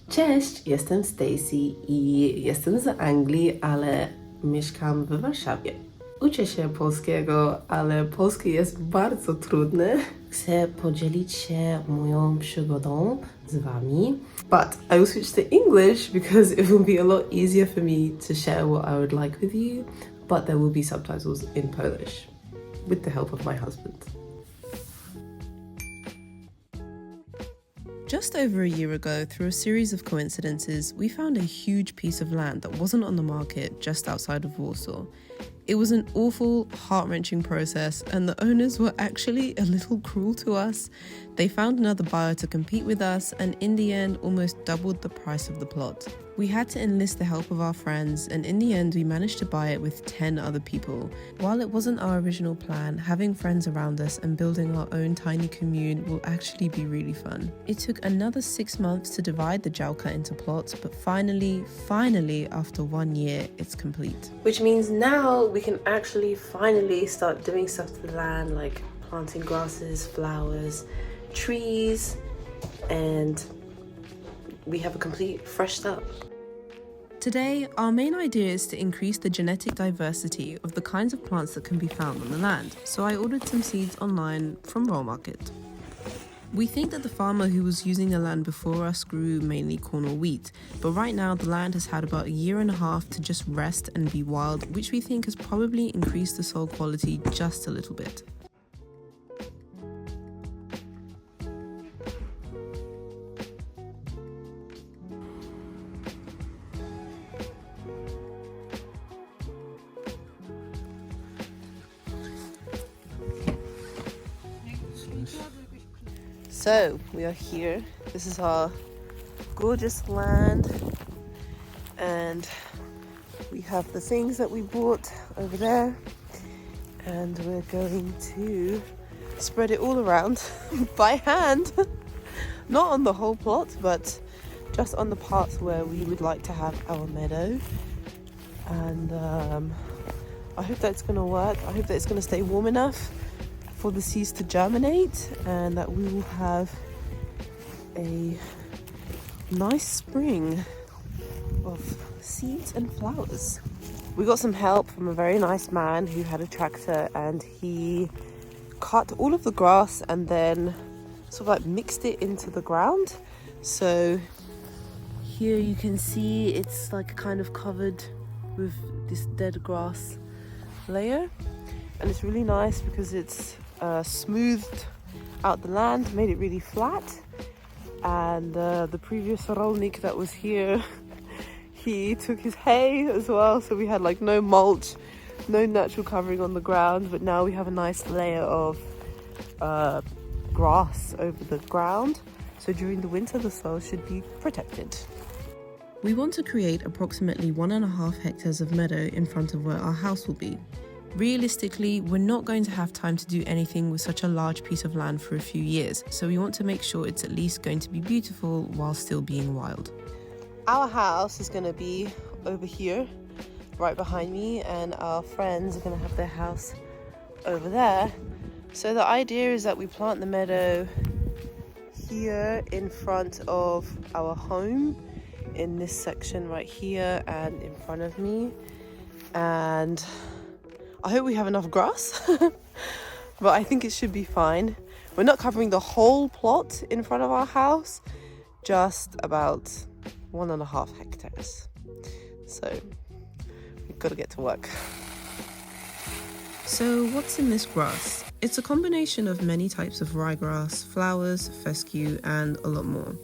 Cześć, jestem Stacy i jestem z Anglii, ale mieszkam w Warszawie. Uczę się polskiego, ale polski jest bardzo trudny. Chcę podzielić się moją przygodą z wami. But I will switch to English because it will be a lot easier for me to share what I would like with you, but there will be subtitles in Polish with the help of my husband. Just over a year ago, through a series of coincidences, we found a huge piece of land that wasn't on the market just outside of Warsaw. It was an awful, heart-wrenching process, and the owners were actually a little cruel to us. They found another buyer to compete with us, and in the end, almost doubled the price of the plot. We had to enlist the help of our friends, and in the end, we managed to buy it with 10 other people. While it wasn't our original plan, having friends around us and building our own tiny commune will actually be really fun. It took another 6 months to divide the działka into plots, but finally, after 1 year, it's complete. Which means now we can actually finally start doing stuff to the land, like planting grasses, flowers, trees, and we have a complete fresh start. Today, our main idea is to increase the genetic diversity of the kinds of plants that can be found on the land, so I ordered some seeds online from Roll Market. We think that the farmer who was using the land before us grew mainly corn or wheat, but right now the land has had about a year and a half to just rest and be wild, which we think has probably increased the soil quality just a little bit. So, we are here. This is our gorgeous land, and we have the things that we bought over there, and we're going to spread it all around by hand. Not on the whole plot, but just on the parts where we would like to have our meadow. And I hope that's going to work. I hope that it's going to stay warm enough for the seeds to germinate, and that we will have a nice spring of seeds and flowers. We got some help from a very nice man who had a tractor, and he cut all of the grass and then sort of like mixed it into the ground. So here you can see it's like kind of covered with this dead grass layer, and it's really nice because it's smoothed out the land, made it really flat. And the previous rolnik that was here, he took his hay as well, so we had like no mulch, no natural covering on the ground, but now we have a nice layer of grass over the ground, so during the winter the soil should be protected. We want to create approximately 1.5 hectares of meadow in front of where our house will be. Realistically, we're not going to have time to do anything with such a large piece of land for a few years, so we want to make sure it's at least going to be beautiful while still being wild. Our house is going to be over here, right behind me, and our friends are going to have their house over there. So the idea is that we plant the meadow here in front of our home, in this section right here and in front of me, and I hope we have enough grass, but I think it should be fine. We're not covering the whole plot in front of our house, just about 1.5 hectares. So we've got to get to work. So what's in this grass? It's a combination of many types of ryegrass, flowers, fescue, and a lot more.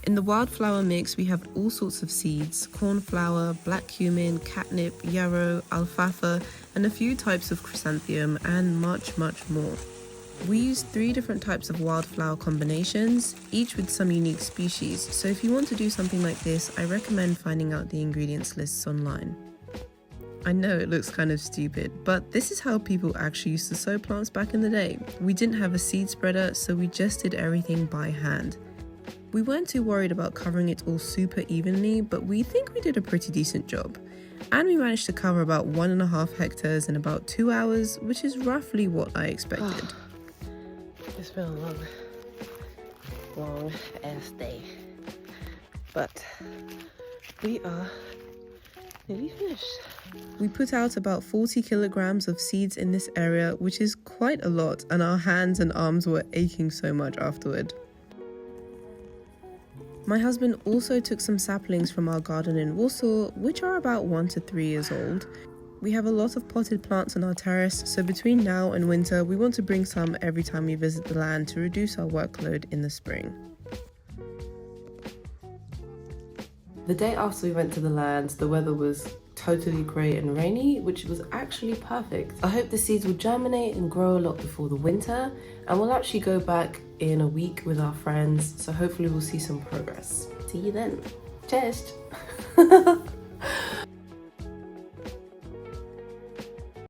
In the wildflower mix, we have all sorts of seeds: cornflower, black cumin, catnip, yarrow, alfalfa, and a few types of chrysanthemum, and much more. We use 3 different types of wildflower combinations, each with some unique species, so if you want to do something like this, I recommend finding out the ingredients lists online. I know it looks kind of stupid, but this is how people actually used to sow plants back in the day. We didn't have a seed spreader, so we just did everything by hand. We weren't too worried about covering it all super evenly, but we think we did a pretty decent job. And we managed to cover about 1.5 hectares in about 2 hours, which is roughly what I expected. It's been a long ass day. but we are nearly finished. We put out about 40 kilograms of seeds in this area, which is quite a lot, and our hands and arms were aching so much afterward. My husband also took some saplings from our garden in Warsaw, which are about 1 to 3 years old. We have a lot of potted plants on our terrace, so between now and winter we want to bring some every time we visit the land to reduce our workload in the spring. The day after we went to the land, the weather was totally grey and rainy, which was actually perfect. I hope the seeds will germinate and grow a lot before the winter, and we'll actually go back in a week with our friends, so hopefully we'll see some progress. See you then. Cześć!